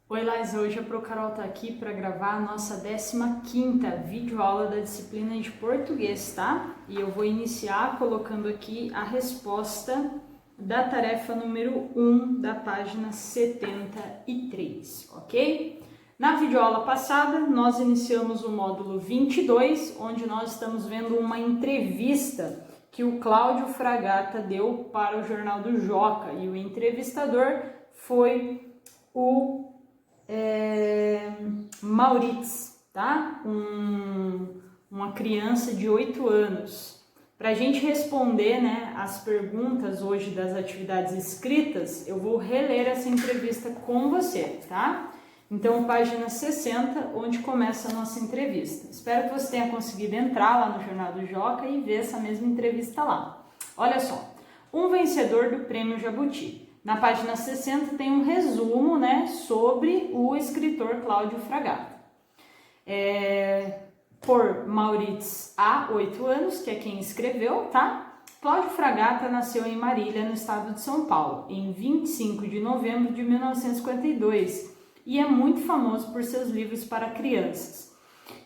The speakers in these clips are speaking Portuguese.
Oi, Lais, hoje a Carol tá aqui para gravar a nossa 15ª videoaula da disciplina de português, tá? E eu vou iniciar colocando aqui a resposta da tarefa número 1 da página 73, ok? Na videoaula passada, nós iniciamos o módulo 22, onde nós estamos vendo uma entrevista que o Cláudio Fragata deu para o Jornal do Joca, e o entrevistador foi o Maurício, tá? Uma criança de 8 anos. Para a gente responder, né, as perguntas hoje das atividades escritas, eu vou reler essa entrevista com você, tá? Então, página 60, onde começa a nossa entrevista. Espero que você tenha conseguido entrar lá no Jornal do Joca e ver essa mesma entrevista lá. Olha só, um vencedor do Prêmio Jabuti. Na página 60 tem um resumo, né, sobre o escritor Cláudio Fragata. Por Maurício há 8 anos, que é quem escreveu, tá? Cláudio Fragata nasceu em Marília, no estado de São Paulo, em 25 de novembro de 1952 e é muito famoso por seus livros para crianças.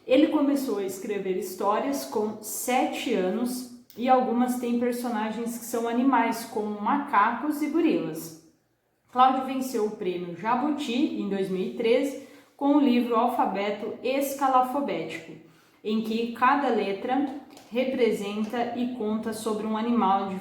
Ele começou a escrever histórias com 7 anos e algumas têm personagens que são animais, como macacos e gorilas. Cláudio venceu o prêmio Jabuti em 2013 com o livro Alfabeto Escalafobético, em que cada letra representa e conta sobre um animal em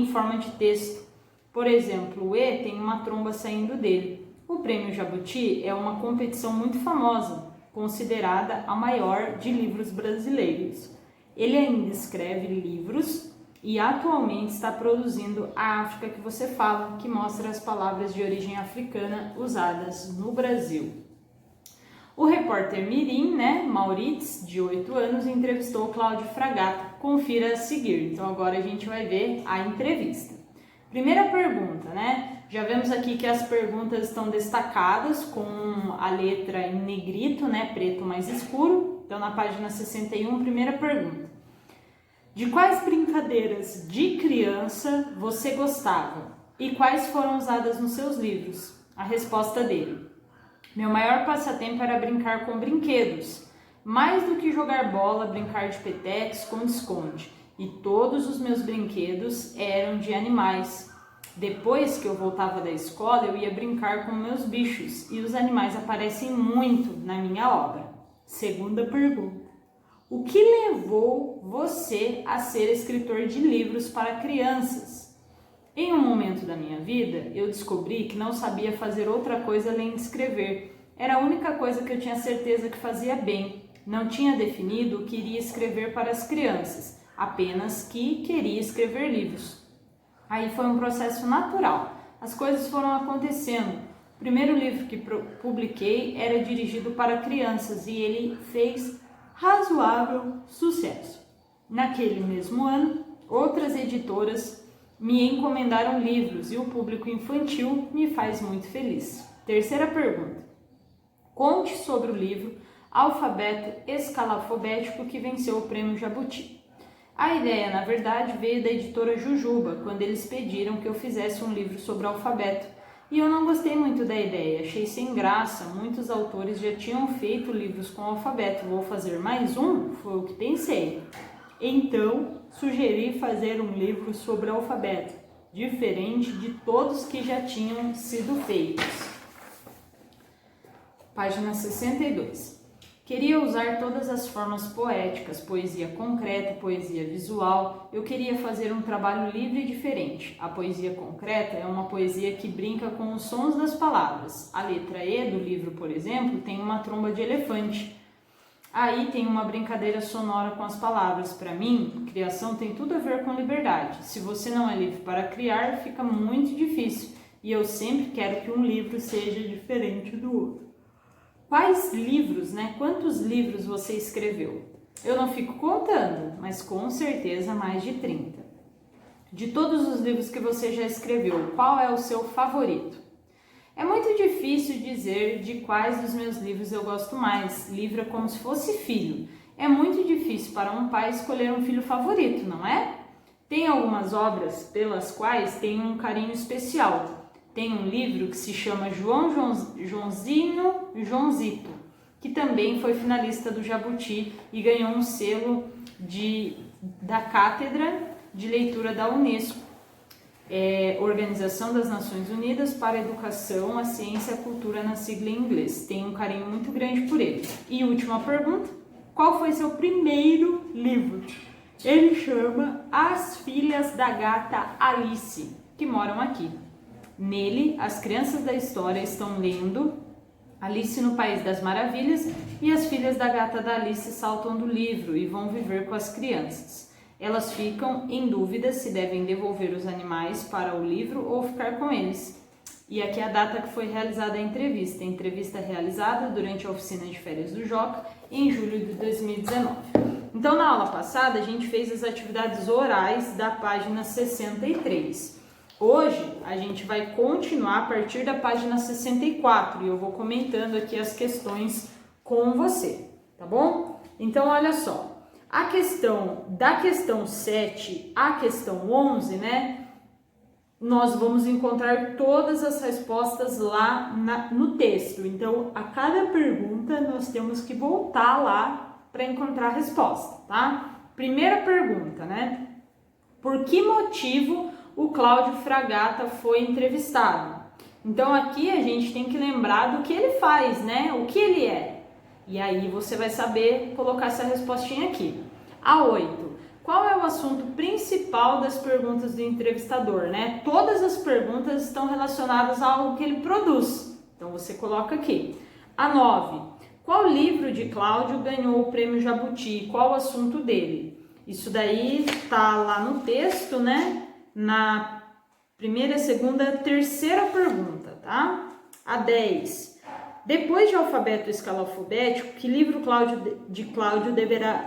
forma de texto. Por exemplo, o E tem uma tromba saindo dele. O prêmio Jabuti é uma competição muito famosa, considerada a maior de livros brasileiros. Ele ainda escreve livros e atualmente está produzindo A África que Você Fala, que mostra as palavras de origem africana usadas no Brasil. O repórter mirim, né, Maurício, de 8 anos, entrevistou Cláudio Fragata. Confira a seguir. Então agora a gente vai ver a entrevista. Primeira pergunta, né? Já vemos aqui que as perguntas estão destacadas com a letra em negrito, né, preto mais escuro. Então na página 61, primeira pergunta. De quais brincadeiras de criança você gostava? E quais foram usadas nos seus livros? A resposta dele. Meu maior passatempo era brincar com brinquedos, mais do que jogar bola, brincar de peteca, esconde-esconde. E todos os meus brinquedos eram de animais. Depois que eu voltava da escola, eu ia brincar com meus bichos, e os animais aparecem muito na minha obra. Segunda pergunta. O que levou você a ser escritor de livros para crianças? Em um momento da minha vida, eu descobri que não sabia fazer outra coisa além de escrever. Era a única coisa que eu tinha certeza que fazia bem. Não tinha definido o que iria escrever para as crianças, apenas que queria escrever livros. Aí foi um processo natural. As coisas foram acontecendo. O primeiro livro que publiquei era dirigido para crianças e ele fez razoável sucesso. Naquele mesmo ano, outras editoras me encomendaram livros e o público infantil me faz muito feliz. Terceira pergunta. Conte sobre o livro Alfabeto Escalafobético que venceu o prêmio Jabuti. A ideia, na verdade, veio da editora Jujuba, quando eles pediram que eu fizesse um livro sobre alfabeto. E eu não gostei muito da ideia, achei sem graça, muitos autores já tinham feito livros com alfabeto, vou fazer mais um? Foi o que pensei. Então, sugeri fazer um livro sobre alfabeto, diferente de todos que já tinham sido feitos. Página 62. Queria usar todas as formas poéticas, poesia concreta, poesia visual. Eu queria fazer um trabalho livre e diferente. A poesia concreta é uma poesia que brinca com os sons das palavras. A letra E do livro, por exemplo, tem uma tromba de elefante. Aí tem uma brincadeira sonora com as palavras. Para mim, criação tem tudo a ver com liberdade. Se você não é livre para criar, fica muito difícil. E eu sempre quero que um livro seja diferente do outro. Quais livros, né? Quantos livros você escreveu? Eu não fico contando, mas com certeza mais de 30. De todos os livros que você já escreveu, qual é o seu favorito? É muito difícil dizer de quais dos meus livros eu gosto mais. Livro é como se fosse filho. É muito difícil para um pai escolher um filho favorito, não é? Tem algumas obras pelas quais tenho um carinho especial. tem um livro que se chama Joãozito, que também foi finalista do Jabuti e ganhou um selo da Cátedra de Leitura da Unesco, Organização das Nações Unidas para a Educação, a Ciência e a Cultura, na sigla em inglês. Tenho um carinho muito grande por ele. E última pergunta, qual foi seu primeiro livro? Ele chama As Filhas da Gata Alice, que moram aqui. Nele, as crianças da história estão lendo Alice no País das Maravilhas e as filhas da gata da Alice saltam do livro e vão viver com as crianças. Elas ficam em dúvida se devem devolver os animais para o livro ou ficar com eles. E aqui é a data que foi realizada a entrevista. A entrevista realizada durante a oficina de férias do Joca em julho de 2019. Então, na aula passada, a gente fez as atividades orais da página 63. Hoje, a gente vai continuar a partir da página 64 e eu vou comentando aqui as questões com você, tá bom? Então, olha só. Da questão 7 à questão 11, né, nós vamos encontrar todas as respostas lá no texto. Então, a cada pergunta, nós temos que voltar lá para encontrar a resposta, tá? Primeira pergunta, né? Por que motivo o Cláudio Fragata foi entrevistado? Então, aqui a gente tem que lembrar do que ele faz, né? O que ele é. E aí você vai saber colocar essa respostinha aqui. A 8. Qual é o assunto principal das perguntas do entrevistador, né? Todas as perguntas estão relacionadas a algo que ele produz. Então você coloca aqui. A 9. Qual livro de Cláudio ganhou o prêmio Jabuti? Qual o assunto dele? Isso daí tá lá no texto, né? Na primeira, segunda, terceira pergunta, tá? A 10. Depois de Alfabeto Escalafobético, que livro de Cláudio deverá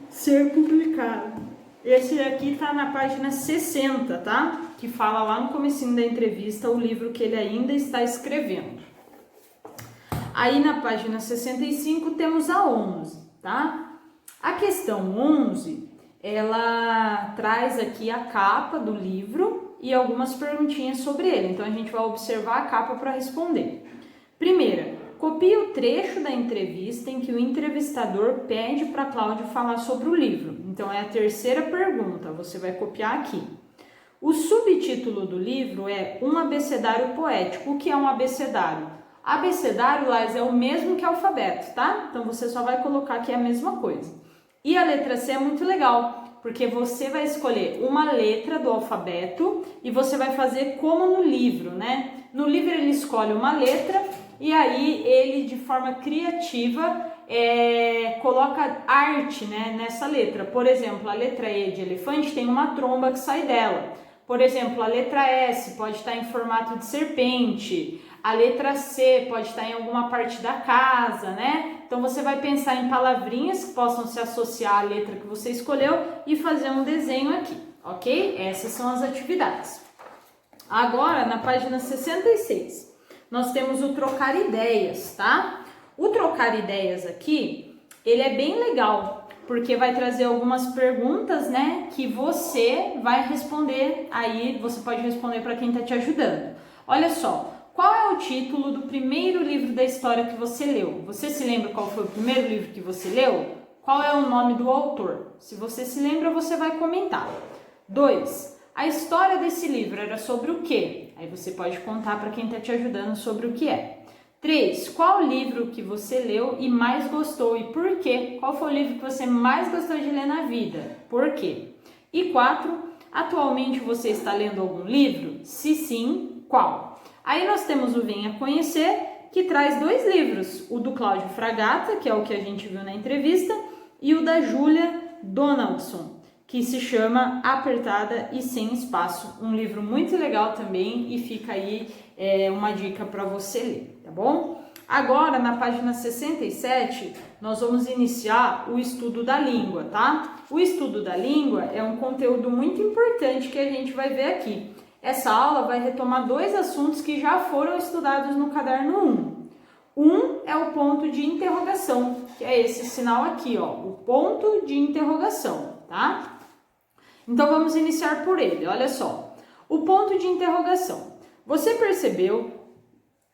ser publicado? Esse aqui tá na página 60, tá? Que fala lá no comecinho da entrevista o livro que ele ainda está escrevendo. Aí na página 65 temos a 11, tá? A questão 11, ela traz aqui a capa do livro e algumas perguntinhas sobre ele. Então a gente vai observar a capa para responder. Primeira, copie o trecho da entrevista em que o entrevistador pede para Cláudio falar sobre o livro. Então, é a terceira pergunta, você vai copiar aqui. O subtítulo do livro é Um Abecedário Poético. O que é um abecedário? Abecedário, Lais, é o mesmo que alfabeto, tá? Então, você só vai colocar aqui a mesma coisa. E a letra C é muito legal, porque você vai escolher uma letra do alfabeto e você vai fazer como no livro, né? No livro ele escolhe uma letra e aí ele, de forma criativa, coloca arte, né, nessa letra. Por exemplo, a letra E de elefante tem uma tromba que sai dela. Por exemplo, a letra S pode estar em formato de serpente. A letra C pode estar em alguma parte da casa, né? Então você vai pensar em palavrinhas que possam se associar à letra que você escolheu e fazer um desenho aqui, ok? Essas são as atividades. Agora, na página 66, nós temos o trocar ideias, tá? O trocar ideias aqui, ele é bem legal, porque vai trazer algumas perguntas, né, que você vai responder, aí você pode responder para quem está te ajudando. Olha só, qual é o título do primeiro livro da história que você leu? Você se lembra qual foi o primeiro livro que você leu? Qual é o nome do autor? Se você se lembra, você vai comentar. 2. A história desse livro era sobre o quê? Aí você pode contar para quem está te ajudando sobre o que é. 3. Qual livro que você leu e mais gostou e por quê? Qual foi o livro que você mais gostou de ler na vida? Por quê? E 4. Atualmente você está lendo algum livro? Se sim, qual? Aí nós temos o Venha Conhecer, que traz 2 livros. O do Cláudio Fragata, que é o que a gente viu na entrevista, e o da Júlia Donaldson, que se chama Apertada e Sem Espaço. Um livro muito legal também e fica aí uma dica para você ler, tá bom? Agora, na página 67, nós vamos iniciar o estudo da língua, tá? O estudo da língua é um conteúdo muito importante que a gente vai ver aqui. Essa aula vai retomar 2 assuntos que já foram estudados no caderno 1. Um é o ponto de interrogação, que é esse sinal aqui, ó, o ponto de interrogação, tá? Então, vamos iniciar por ele, olha só. O ponto de interrogação. Você percebeu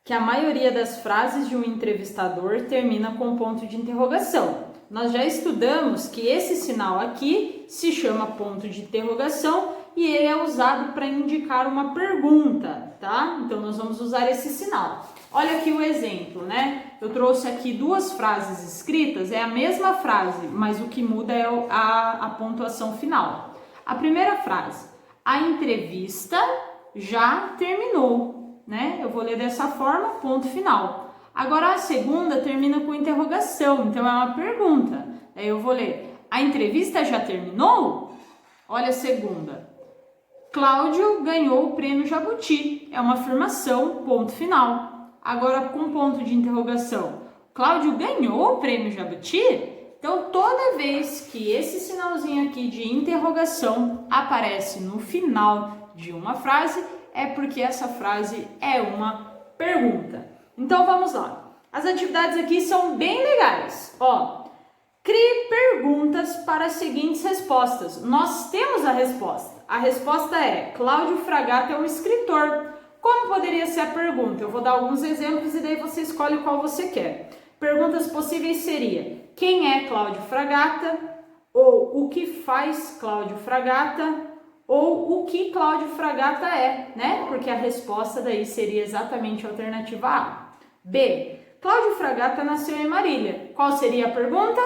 que a maioria das frases de um entrevistador termina com ponto de interrogação. Nós já estudamos que esse sinal aqui se chama ponto de interrogação e ele é usado para indicar uma pergunta, tá? Então nós vamos usar esse sinal. Olha aqui o exemplo, né? Eu trouxe aqui duas frases escritas, é a mesma frase, mas o que muda é a pontuação final. A primeira frase: a entrevista já terminou, né? Eu vou ler dessa forma, ponto final. Agora a segunda termina com interrogação, então é uma pergunta. Aí eu vou ler: a entrevista já terminou? Olha a segunda: Cláudio ganhou o prêmio Jabuti. É uma afirmação, ponto final. Agora com ponto de interrogação: Cláudio ganhou o prêmio Jabuti? Então toda vez que esse sinalzinho aqui de interrogação aparece no final de uma frase, é porque essa frase é uma pergunta. Então vamos lá. As atividades aqui são bem legais. Ó, crie perguntas para as seguintes respostas. Nós temos a resposta. A resposta é: Cláudio Fragatta é um escritor. Como poderia ser a pergunta? Eu vou dar alguns exemplos e daí você escolhe qual você quer. Perguntas possíveis seria: quem é Cláudio Fragatta? Ou o que faz Cláudio Fragatta? Ou o que Cláudio Fragatta é, né? Porque a resposta daí seria exatamente a alternativa A. B. Cláudio Fragatta nasceu em Marília. Qual seria a pergunta?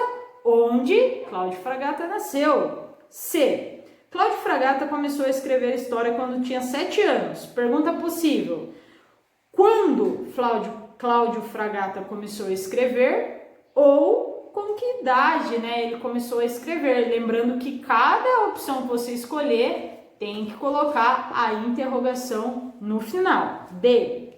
Onde Cláudio Fragatta nasceu? C. Cláudio Fragatta começou a escrever história quando tinha 7 anos. Pergunta possível: quando Cláudio Fragatta começou a escrever? Ou com que idade, né, ele começou a escrever? Lembrando que cada opção que você escolher tem que colocar a interrogação no final. D.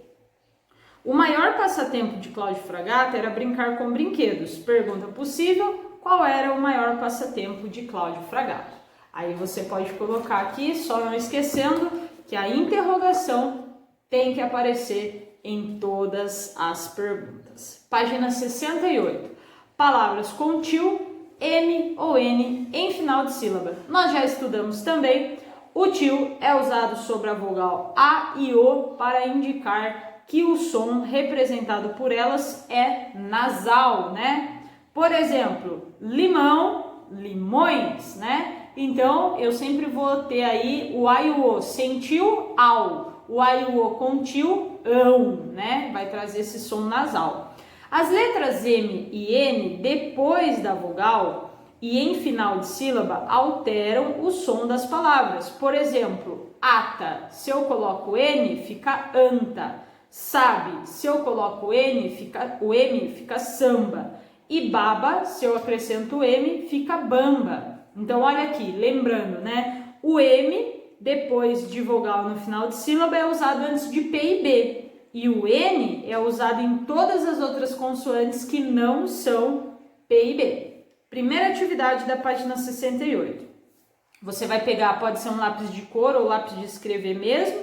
O maior passatempo de Cláudio Fragatta era brincar com brinquedos. Pergunta possível: qual era o maior passatempo de Cláudio Fragatta? Aí você pode colocar aqui, só não esquecendo que a interrogação tem que aparecer em todas as perguntas. Página 68. Palavras com til, M ou N em final de sílaba. Nós já estudamos também. O til é usado sobre a vogal A e O para indicar que o som representado por elas é nasal, né? Por exemplo, limão, limões, né? Então, eu sempre vou ter aí o A e o O sem til, au. O A e o O com til, ão, né? Vai trazer esse som nasal. As letras M e N, depois da vogal e em final de sílaba, alteram o som das palavras. Por exemplo, ata, se eu coloco N, fica anta. Sabe, se eu coloco N, o M fica samba. E baba, se eu acrescento M, fica bamba. Então, olha aqui, lembrando, né? O M, depois de vogal no final de sílaba, é usado antes de P e B. E o N é usado em todas as outras consoantes que não são P e B. Primeira atividade da página 68. Você vai pegar, pode ser um lápis de cor ou lápis de escrever mesmo,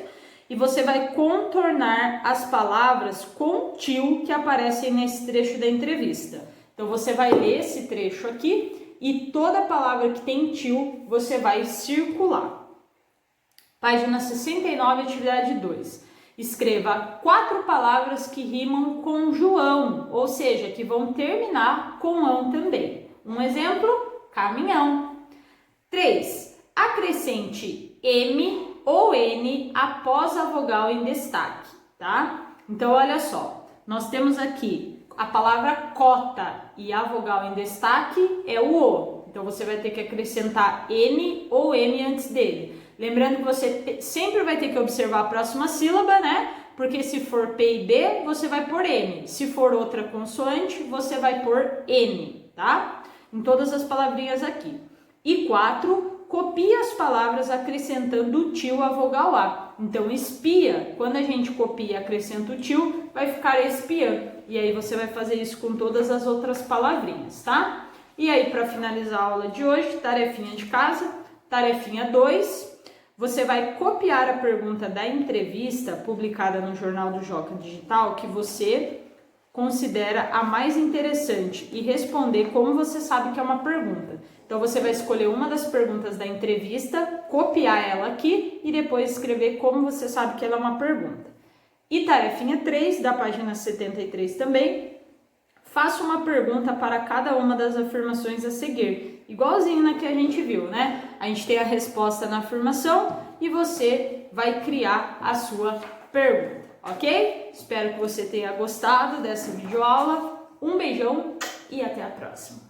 e você vai contornar as palavras com til que aparecem nesse trecho da entrevista. Então, você vai ler esse trecho aqui e toda palavra que tem til você vai circular. Página 69, atividade 2. Escreva 4 palavras que rimam com João, ou seja, que vão terminar com ão também. Um exemplo: caminhão. 3. Acrescente M ou N após a vogal em destaque, tá? Então, olha só, nós temos aqui a palavra cota e a vogal em destaque é o O. Então, você vai ter que acrescentar N ou M antes dele. Lembrando que você sempre vai ter que observar a próxima sílaba, né? Porque se for P e B, você vai pôr M. Se for outra consoante, você vai pôr N, tá? Em todas as palavrinhas aqui. E 4, copie as palavras acrescentando o til à vogal A. Então, espia, quando a gente copia e acrescenta o til, vai ficar espiã. E aí você vai fazer isso com todas as outras palavrinhas, tá? E aí, para finalizar a aula de hoje, tarefinha de casa, tarefinha 2. Você vai copiar a pergunta da entrevista publicada no Jornal do Joca Digital que você considera a mais interessante e responder como você sabe que é uma pergunta. Então, você vai escolher uma das perguntas da entrevista, copiar ela aqui e depois escrever como você sabe que ela é uma pergunta. E tarefinha 3, da página 73 também, faça uma pergunta para cada uma das afirmações a seguir, igualzinho na que a gente viu, né? A gente tem a resposta na afirmação e você vai criar a sua pergunta, ok? Espero que você tenha gostado dessa videoaula. Um beijão e até a próxima!